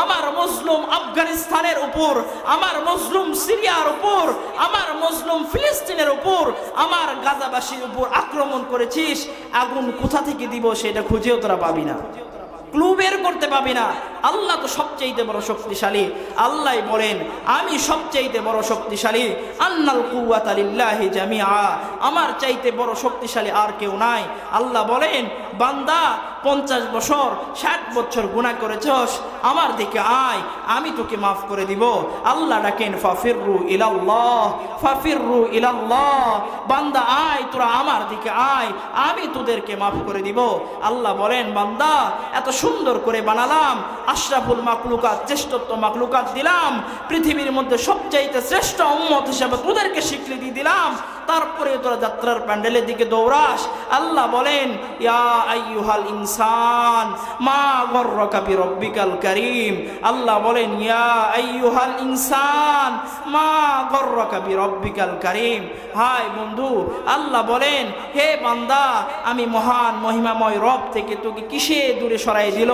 আমার মজলুম আফগানিস্তানের উপর, আমার মজলুম সিরিয়ার উপর, আমার মজলুম ফিলিস্তিনের উপর, আমার গাজাবাসীর উপর আক্রমণ করেছিস, আগুন কোথা থেকে দিব সেটা খুঁজেও তোরা পাবি না, ক্লু বের করতে পাবি না। আল্লাহ তো সবচেয়ে বড় শক্তিশালী। আল্লাহ বলেন, আমি সবচেয়ে বড় শক্তিশালী। আন্নাল কুওয়াতা লিল্লাহি জামিআ, আমার চাইতে বড় শক্তিশালী আর কেউ নাই। আল্লাহ বলেন, বান্দা 50 বছর 60 বছর গুনাহ করেছস, আমার দিকে আয়, আমি তোকে মাফ করে দিব। আল্লাহ ডাকেন, ফাফিরু ইলাল্লাহ, ফাফিরু ইলাল্লাহ, বান্দা আয়, তোরা আমার দিকে আয়, আমি তোদেরকে মাফ করে দিব। আল্লাহ বলেন, বান্দা এত সুন্দর করে বানালাম, আশরাফুল মাখলুকাত, শ্রেষ্ঠত্ব মাখলুকাত দিলাম, পৃথিবীর মধ্যে সবচাইতে শ্রেষ্ঠ উম্মত হিসেবে তোদেরকে স্বীকৃতি দিলাম, তারপরে তোরা যাত্রার প্যান্ডেলের দিকে দৌড়াস। আল্লাহ বলেন, ইয়া আইয়ুহাল ইনসান মা গররাকা বিরব্বিকাল কারীম। আল্লাহ বলেন, ইয়া আইয়ুহাল ইনসান মা গররাকা বিরব্বিকাল কারীম। হাই বন্ধু, আল্লাহ বলেন, হে বান্দা, আমি মহান মহিমাময় রব থেকে তোকে কিসে দূরে সরাই দিল?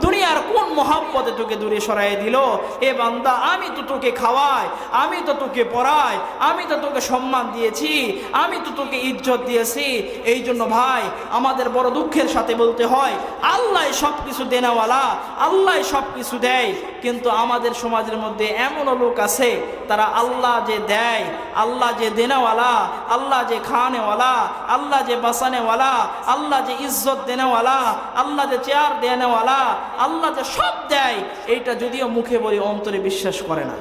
দুনিয়ার কোন মহব্বতে তোকে দূরে সরাই দিল? হে বান্দা, আমি তো তোকে খাওয়াই, আমি তো তোকে পড়াই, আমি তো তোকে সম্মান দিয়েছি, আমি তো তোকে ইজ্জত দিয়েছি। এই জন্য ভাই, আমাদের বড় দুঃখের সাথে বলতে হয়, আল্লাহ সব কিছু দেনেওয়ালা, আল্লাহ সব কিছু দেয়। কিন্তু আমাদের সমাজের মধ্যে এমনও লোক আছে, তারা আল্লাহ যে দেয়, আল্লাহ যে দেনেওয়ালা, আল্লাহ যে খাওয়ানেওয়ালা, আল্লাহ যে বাঁচানেওয়ালা, আল্লাহ যে ইজ্জত দেনেওয়ালা, আল্লাহ যে চেয়ার দেনেওয়ালা, আল্লাহ যে সব দেয়, এইটা যদিও মুখে বলি অন্তরে বিশ্বাস করে না।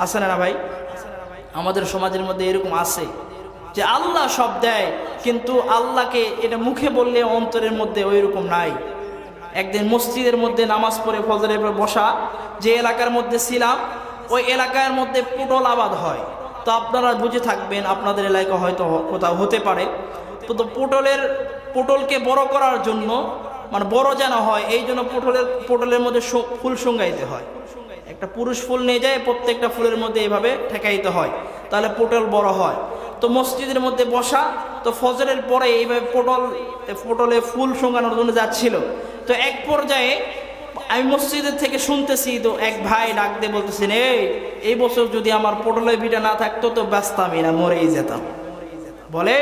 আছে না ভাই? আমাদের সমাজের মধ্যে এরকম আছে যে আল্লাহ সব দেয়, কিন্তু আল্লাহকে এটা মুখে বললে অন্তরের মধ্যে ওই রকম নাই। একদিন মসজিদের মধ্যে নামাজ পড়ে ফজরের পর বসা, যে এলাকার মধ্যে ছিলাম, ওই এলাকার মধ্যে পটল আবাদ হয়। তো আপনারা বুঝে থাকবেন, আপনাদের এলাকা হয়তো কোথাও হতে পারে। তো পটলকে বড় করার জন্য, মানে বড় যেন হয়, এই জন্য পটলের মধ্যে ফুল শুঙ্গাইতে হয়। একটা পুরুষ ফুল নিয়ে যায়, প্রত্যেকটা ফুলের মধ্যে এইভাবে ঠেকাইতে হয়, তাহলে পটল বড় হয়। তো মসজিদের মধ্যে বসা, তো ফজরের পরে এইভাবে পটলে ফুল শুঙ্গানোর জন্য যাচ্ছিল। তো এক পর্যায়ে আমি মসজিদের থেকে শুনতেছি, তো এক ভাই ডাক দিয়ে বলতেছেন, এই বছর যদি আমার পটলের ভিটা না থাকতো তো ব্যস্তামি না, মরেই যেতাম। বলে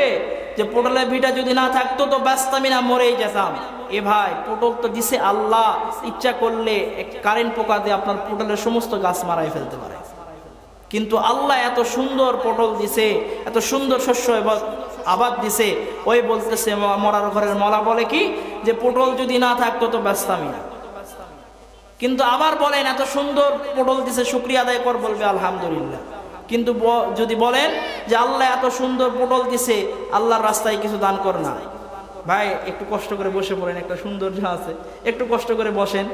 যে পটলের ভিটা যদি না থাকতো তো ব্যস্তামি না, মরেই যেতাম। এ ভাই, পটল তো দিছে আল্লাহ, ইচ্ছা করলে কারেন্ট পোকা দিয়ে আপনার পটলের সমস্ত গাছ মারাই ফেলতে পারে। কিন্তু আল্লাহ এত সুন্দর পটল দিছে, এত সুন্দর শস্য আবাদ দিছে, ওই বলতেছে, মরার ঘরের মলা বলে কি, যে পটল যদি না থাকতো তো ব্যস্তামি না। কিন্তু আবার বলেন, এত সুন্দর পটল দিছে, শুকরিয়া আদায় কর, বলবে আলহামদুলিল্লাহ। কিন্তু যদি বলেন যে আল্লাহ এত সুন্দর পটল দিছে, আল্লাহর রাস্তায় কিছু দান কর না, ভাই একটু কষ্ট করে বসে পড়েন, একটা সৌন্দর্য আছে, একটু কষ্ট করে বসেন,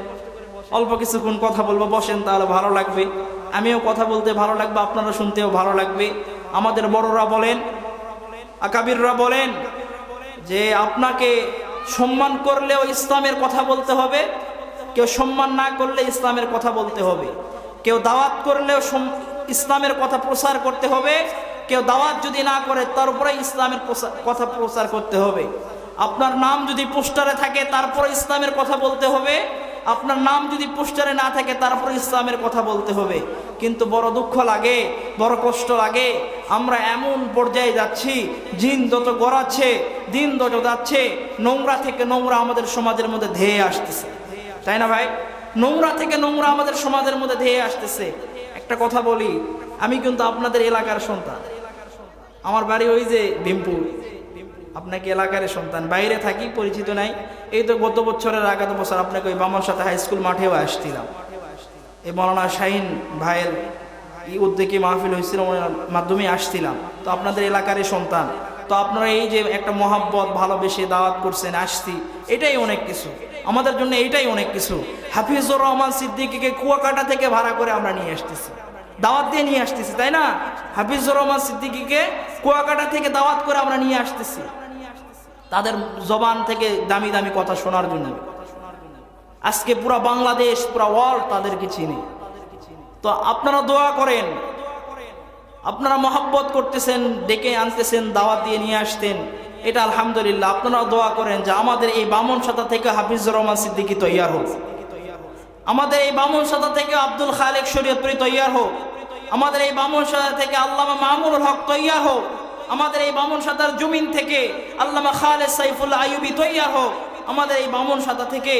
অল্প কিছুক্ষণ কথা বলবো, বসেন, তাহলে ভালো লাগবে। আমিও কথা বলতে ভালো লাগবে, আপনারা শুনতেও ভালো লাগবে। আমাদের বড়রা বলেন, আকাবিররা বলেন যে আপনাকে সম্মান করলেও ইসলামের কথা বলতে হবে, কেউ সম্মান না করলে ইসলামের কথা বলতে হবে, কেউ দাওয়াত করলেও ইসলামের কথা প্রচার করতে হবে, কেউ দাওয়াত যদি না করে তার উপরে ইসলামের কথা প্রচার করতে হবে। আপনার নাম যদি পোস্টারে থাকে তারপরে ইসলামের কথা বলতে হবে, আপনার নাম যদি পোস্টারে না থাকে তারপরে ইসলামের কথা বলতে হবে। কিন্তু বড় দুঃখ লাগে, বড় কষ্ট লাগে, আমরা এমন পর্যায়ে যাচ্ছি, দিন যত গড়াচ্ছে, দিন যত যাচ্ছে, নোংরা থেকে নোংরা আমাদের সমাজের মধ্যে ধেয়ে আসতেছে, তাই না ভাই? নোংরা থেকে নোংরা আমাদের সমাজের মধ্যে ধেয়ে আসতেছে। একটা কথা বলি, আমি কিন্তু আপনাদের এলাকার সন্তান, আমার বাড়ি ওই যে ভীমপুর, আপনাকে এলাকার সন্তান, বাইরে থাকি, পরিচিত নাই। এই তো গত বছরের আগত বছর আপনাকে ওই বামার সাথে হাই স্কুল মাঠেও আসছিলাম, এই মৌলানা শাহিন ভাইয়ের উদ্যোগে মাহফিল হয়েছিল, মাধ্যমে আসছিলাম। তো আপনাদের এলাকারই সন্তান, তো আপনারা এই যে একটা মহাব্বত ভালোবেসে দাওয়াত করছেন, আসছি, এটাই অনেক কিছু আমাদের জন্য, এইটাই অনেক কিছু। হাফিজুর রহমান সিদ্দিকীকে কুয়াকাটা থেকে ভাড়া করে আমরা নিয়ে আসতেছি, দাওয়াত দিয়ে নিয়ে আসতেছি, তাই না? হাফিজুর রহমান সিদ্দিকীকে কুয়াকাটা থেকে দাওয়াত করে আমরা নিয়ে আসতেছি, তাদের জবান থেকে দামি দামি কথা শোনার জন্য। আজকে পুরা বাংলাদেশ, পুরা ওয়ার্ল্ড তাদেরকে চিনে। তো আপনারা দোয়া করেন, আপনারা মহব্বত করতেছেন, ডেকে আনতেছেন, দাওয়াত দিয়ে নিয়ে আসতেন, এটা আলহামদুলিল্লাহ। আপনারা দোয়া করেন যে আমাদের এই বামনসাতা থেকে হাফিজুর রহমান সিদ্দিকী তৈয়ার হোক, আমাদের এই বামনসাতা থেকে আব্দুল খালেক শরীয়তপুরী তৈয়ার হোক, আমাদের এই বামনসাতা থেকে আল্লামা মামুনুল হক তৈয়ার হোক, আমাদের এই বামনসাতার জমিন থেকে আল্লামা খালেদ সাইফুল্লাহ আইয়ুবী তৈয়ার হোক, আমাদের এই বামনসাতা থেকে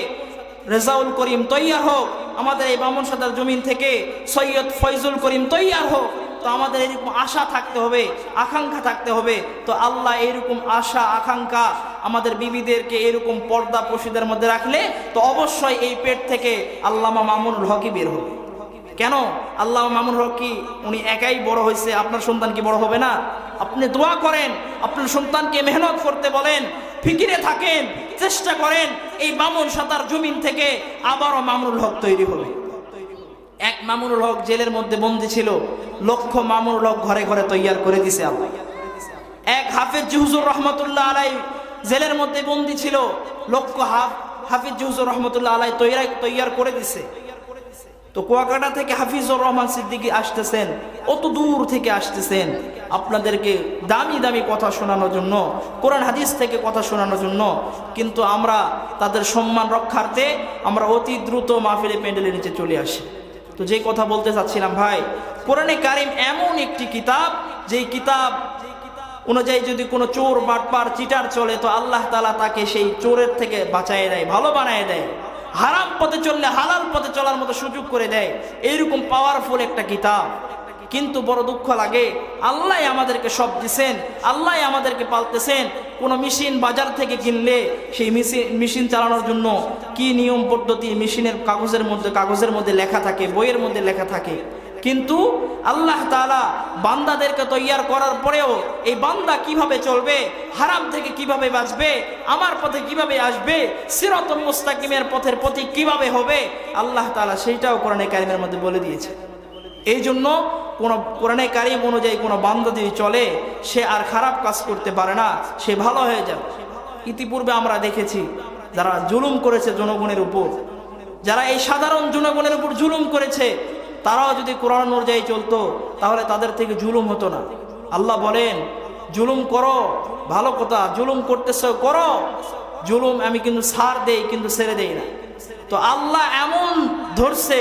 রেজাউল করিম তৈয়ার হোক, আমাদের এই বামনসাতার জমিন থেকে সৈয়দ ফয়জুল করিম তৈয়ার হোক। তো আমাদের এরকম আশা থাকতে হবে, আকাঙ্ক্ষা থাকতে হবে। তো আল্লাহ এরকম আশা আকাঙ্ক্ষা আমাদের বিবিদেরকে এরকম পর্দা পশিদের মধ্যে রাখলে তো অবশ্যই এই পেট থেকে আল্লামা মামুনুল হকই বের হবে। কেন? আল্লামা মামুনুল হক কি উনি একাই বড় হয়েছে? আপনার সন্তান কি বড় হবে না? আপনি দোয়া করেন, আপনার সন্তানকে মেহনত করতে বলেন, ফিকিরে থাকেন, চেষ্টা করেন এই বামনসাতার জমিন থেকে আবারও মামুনুল হক তৈরি হবে। এক মামুনুল হক জেলের মধ্যে বন্দী ছিল, লক্ষ মামুনুল হক ঘরে ঘরে তৈয়ার করে দিছে আল্লাহ। এক হাফেজ হুজুর রহমতুল্লাহ আলাই জেলের মধ্যে বন্দী ছিল, লক্ষ হাফিজ হুজুর রহমতুল্লাহ আলাই তৈয়ার করে দিছে। তো কুয়াকাটা থেকে হাফিজুর রহমান সিদ্দিকী আসতেছেন, অত দূর থেকে আসতেছেন আপনাদেরকে দামি দামি কথা শোনানোর জন্য, কোরআন হাদিস থেকে কথা শোনানোর জন্য। কিন্তু আমরা তাদের সম্মান রক্ষার্থে আমরা অতি দ্রুত মাহফিলে প্যান্ডেলের নিচে চলে আসি। তো যেই কথা বলতে চাচ্ছিলাম ভাই, কোরআনে কারিম এমন একটি কিতাব, যেই কিতাব অনুযায়ী যদি কোনো চোর বাটপার চিটার চলে তো আল্লাহ তাআলা তাকে সেই চোরের থেকে বাঁচায় দেয়, ভালো বানায় দেয়, হারাম পথে চললে হালাল পথে চলার মতো সুযোগ করে দেয়। এইরকম পাওয়ারফুল একটা কিতাব। কিন্তু বড় দুঃখ লাগে, আল্লাহ আমাদেরকে সব দিছেন, আল্লাহ আমাদেরকে পালতেছেন। কোনো মেশিন বাজার থেকে কিনলে সেই মেশিন চালানোর জন্য কি নিয়ম পদ্ধতি মেশিনের কাগজের মধ্যে লেখা থাকে, বইয়ের মধ্যে লেখা থাকে। কিন্তু আল্লাহ তাআলা বান্দাদেরকে তৈয়ার করার পরেও এই বান্দা কিভাবে চলবে, হারাম থেকে কিভাবে বাঁচবে, আমার পথে কিভাবে আসবে, সিরাতুল মুস্তাকিমের পথের প্রতীক কিভাবে হবে, আল্লাহ তাআলা সেইটাও কোরআনে কারিমের মধ্যে বলে দিয়েছে। এই জন্য কোন কোরআনে কারিম অনুযায়ী কোনো বান্দা যদি চলে, সে আর খারাপ কাজ করতে পারে না, সে ভালো হয়ে যাবে। ইতিপূর্বে আমরা দেখেছি যারা জুলুম করেছে জনগণের উপর, যারা এই সাধারণ জনগণের উপর জুলুম করেছে, তারাও যদি কোরআন অনুযায়ী চলতো তাহলে তাদের থেকে জুলুম হতো না। আল্লাহ বলেন, জুলুম করো, ভালো কথা, জুলুম করতেছ করো, জুলুম আমি কিন্তু ছাড় দেই, কিন্তু ছেড়ে দেই না। তো আল্লাহ এমন ধরছে,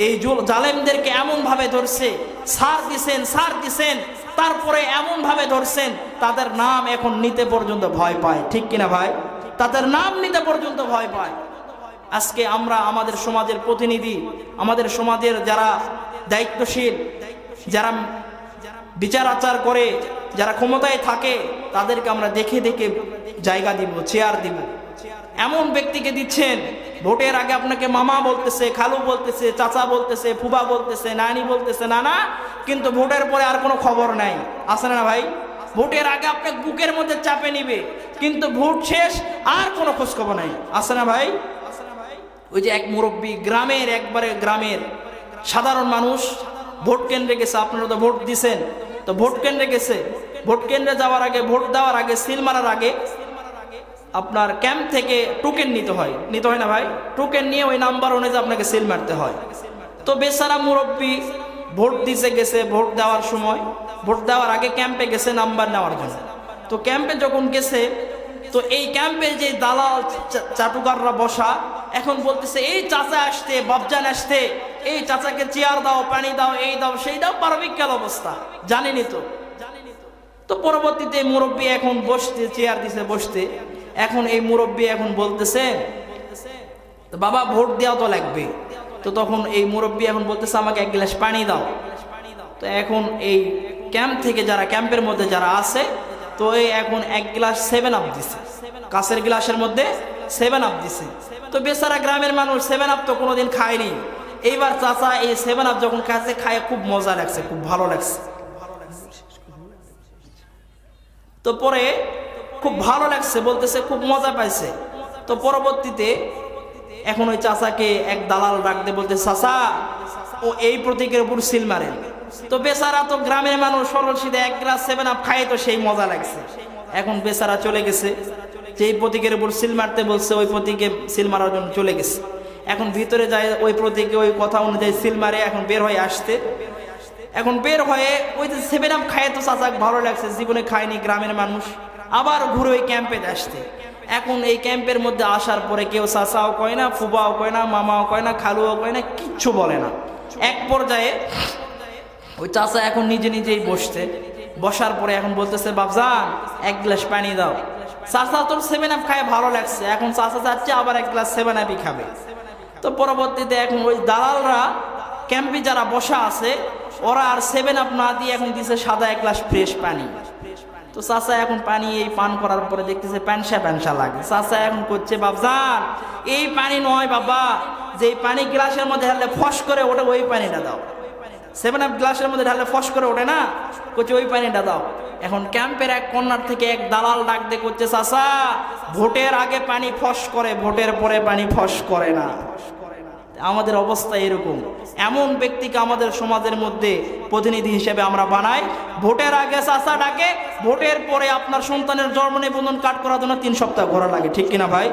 এই জালেমদেরকে এমন ভাবে ধরছে, ছাড় দিছেন, তারপরে এমন ভাবে ধরছেন তাদের নাম এখন নিতে পর্যন্ত ভয় পায়। ঠিক কিনা ভাই? তাদের নাম নিতে পর্যন্ত ভয় পায়। আজকে আমরা আমাদের সমাজের প্রতিনিধি, আমাদের সমাজের যারা দায়িত্বশীল, যারা বিচার আচার করে, যারা ক্ষমতায় থাকে, তাদেরকে আমরা দেখে দেখে জায়গা দিব, চেয়ার দিব। এমন ব্যক্তিকে দিচ্ছেন, ভোটের আগে আপনাকে মামা বলতেছে, খালু বলতেছে, চাচা বলতেছে, ফুবা বলতেছে, নানি বলতেছে, নানা, কিন্তু ভোটের পরে আর কোনো খবর নাই। আছে না ভাই? ভোটের আগে আপনাকে বুকের মধ্যে চাপে নিবে, কিন্তু ভোট শেষ আর কোনো খোঁজ খবর নাই। আছে না ভাই? ওই যে এক মুরব্বী গ্রামের সাধারণ মানুষ ভোট কেন্দ্রে গেছে, আপনারা তো ভোট দিছেন, তো ভোট কেন্দ্রে গেছে, ভোট কেন্দ্রে যাওয়ার আগে, ভোট দেওয়ার আগে, সিল মারার আগে আপনার ক্যাম্প থেকে টোকেন নিতে হয় না ভাই? টোকেন নিয়ে ওই নাম্বার অনুযায়ী আপনাকে সিল মারতে হয়। তো বেচারা মুরব্বী ভোট দিতে গেছে, ভোট দেওয়ার সময়, ভোট দেওয়ার আগে ক্যাম্পে গেছে নাম্বার নেওয়ার জন্য। তো ক্যাম্পে যখন গেছে, তো এই ক্যাম্পে যে দালাল চাটুকাররা বসা, এখন বলতেছে এই চাচা আসতে, বাপজান আসতে, এই চাচাকে চেয়ার দাও, পানি দাও, এই দাও, সেই দাও, পারবিকাল অবস্থা জানেনি তো। তো পরবর্তীতে মুরব্বী এখন বসতে, চেয়ার দিছে বসতে, এখন এই মুরব্বী এখন বলতেছে বাবা ভোট দেওয়া তো লাগবে। তো তখন এই মুরব্বী এখন বলতেছে আমাকে এক গ্লাস পানি দাও। তো এখন এই ক্যাম্প থেকে যারা ক্যাম্পের মধ্যে যারা আছে, তো এই এখন এক গ্লাস 7 আপ দিছে, কাঁচের গ্লাসের মধ্যে 7 আপ দিছে। তো বেচারা গ্রামের মানুষ 7 আপ তো কোনোদিন খায়নি। এইবার চাচা এই 7 আপ যখন কাছে খায় খুব মজা লাগছে, খুব ভালো লাগছে। তো পরে খুব ভালো লাগছে, বলতেছে খুব মজা পাইছে। তো পরবর্তীতে এখন ওই চাচাকে এক দালাল ডাকতে বলতে, চাচা ও এই প্রতীকের উপর সিল মারেন। তো বেচারা তো গ্রামের মানুষ, সরল সিধে এক গ্লাস 7 আপ খায়, তো সেই মজা লাগছে। এখন বেচারা চলে গেছে, যে এই প্রতীকের উপর সিল মারতে বলছে, ওই প্রতীকে সিল মারার জন্য চলে গেছে। এখন ভিতরে যায়, ওই প্রতীকে ওই কথা অনুযায়ী সিল মারে, এখন বের হয়ে আসতে, এখন বের হয়ে ওই যে 7 আপ খায় তো চাচাক ভালো লাগছে, জীবনে খায়নি গ্রামের মানুষ, আবার ঘুরে ওই ক্যাম্পে আসতে। এখন এই ক্যাম্পের মধ্যে আসার পরে কেউ চাচাও কয় না, ফুবাও কয় না, মামাও কয় না, খালুও কয় না, কিচ্ছু বলে না। এক পর্যায়ে ওই চাচা এখন নিজে নিজেই বসার পরে এখন বলতেছে, বাপজান 1 গ্লাস পানি দাও। চাচা তোর 7 আপ খায় ভালো লাগছে, এখন চাচা চাচ্ছে আবার 1 গ্লাস 7 আপই খাবে। তো পরবর্তীতে এখন ওই দালালরা ক্যাম্পে যারা বসা আছে, ওরা আর 7 আপ না দিয়ে এখন দিছে সাদা 1 গ্লাস ফ্রেশ পানি। তো চাচা এখন পানি এই পান করার পরে দেখতেছে প্যানসা লাগে। চাচা এখন করছে, বাপজান এই পানি নয় বাবা, যে পানি গ্লাসের মধ্যে ঢাললে ফস করে ওটা, ওই পানিটা দাও। 7 আপ গ্লাসের মধ্যে ঢাললে ফস করে ওঠে না, করছে ওই পানিটা দাও। এখন ক্যাম্পের এক কর্নার থেকে এক দালাল ডাক দিয়ে করছে, চাচা ভোটের আগে পানি ফস করে, ভোটের পরে পানি ফস করে না। আমাদের অবস্থা এরকম। এমন ব্যক্তিকে আমাদের সমাজের মধ্যে প্রতিনিধি হিসেবে আমরা বানাই। ভোটের আগে চাচা ডাকে, ভোটের পরে আপনার সন্তানের জন্ম নিবন্ধন কার্ড করার জন্য 3 সপ্তাহ ঘোরা লাগে, ঠিক কিনা ভাই?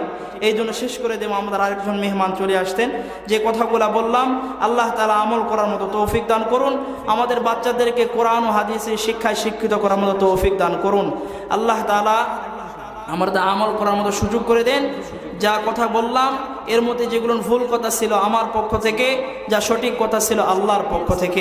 এই জন্য শেষ করে দেবো, আমাদের আরেকজন মেহমান চলে আসতেন। যে কথাগুলো বললাম, আল্লাহ তাআলা আমল করার মতো তৌফিক দান করুন। আমাদের বাচ্চাদেরকে কোরআন ও হাদিসের শিক্ষায় শিক্ষিত করার মতো তৌফিক দান করুন। আল্লাহ তাআলা আমাদের আমল করার মতো সুযোগ করে দেন। যা কথা বললাম এর মধ্যে যেগুলো ভুল কথা ছিল আমার পক্ষ থেকে, যা সঠিক কথা ছিল আল্লাহর পক্ষ থেকে।